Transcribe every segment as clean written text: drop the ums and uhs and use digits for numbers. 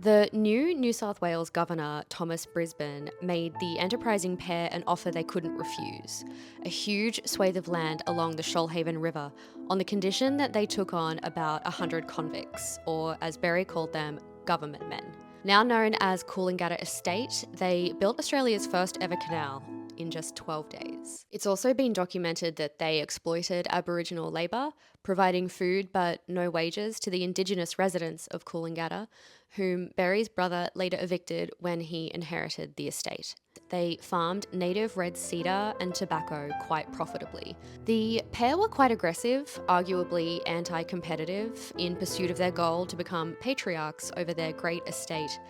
The new New South Wales Governor, Thomas Brisbane, made the enterprising pair an offer they couldn't refuse: a huge swathe of land along the Shoalhaven River, on the condition that they took on about 100 convicts, or as Berry called them, government men. Now known as Coolangatta Estate, they built Australia's first ever canal in just 12 days. It's also been documented that they exploited Aboriginal labour, providing food but no wages to the Indigenous residents of Coolangatta, whom Berry's brother later evicted when he inherited the estate. They farmed native red cedar and tobacco quite profitably. The pair were quite aggressive, arguably anti competitive, in pursuit of their goal to become patriarchs over their great estate,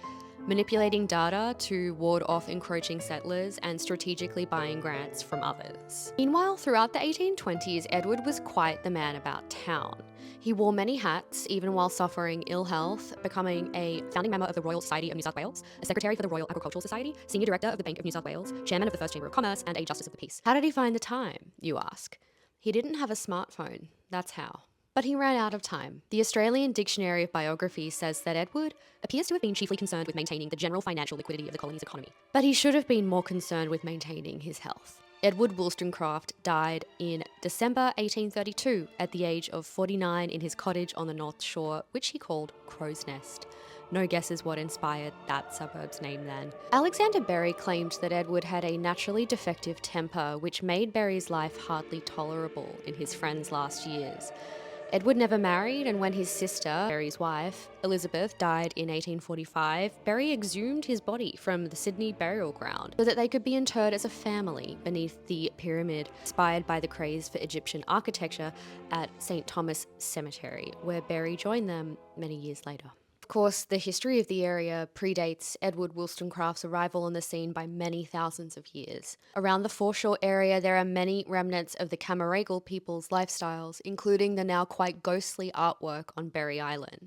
manipulating data to ward off encroaching settlers and strategically buying grants from others. Meanwhile, throughout the 1820s, Edward was quite the man about town. He wore many hats, even while suffering ill health, becoming a founding member of the Royal Society of New South Wales, a secretary for the Royal Agricultural Society, senior director of the Bank of New South Wales, chairman of the First Chamber of Commerce, and a Justice of the Peace. How did he find the time, you ask? He didn't have a smartphone, that's how. But he ran out of time. The Australian Dictionary of Biography says that Edward appears to have been chiefly concerned with maintaining the general financial liquidity of the colony's economy. But he should have been more concerned with maintaining his health. Edward Wollstonecraft died in December 1832 at the age of 49 in his cottage on the North Shore, which he called Crow's Nest. No guesses what inspired that suburb's name then. Alexander Berry claimed that Edward had a naturally defective temper, which made Berry's life hardly tolerable in his friend's last years. Edward never married, and when his sister, Berry's wife, Elizabeth, died in 1845, Berry exhumed his body from the Sydney burial ground so that they could be interred as a family beneath the pyramid, inspired by the craze for Egyptian architecture at St. Thomas Cemetery, where Berry joined them many years later. Of course, the history of the area predates Edward Wollstonecraft's arrival on the scene by many thousands of years. Around the foreshore area, there are many remnants of the Camaragal people's lifestyles, including the now quite ghostly artwork on Berry Island.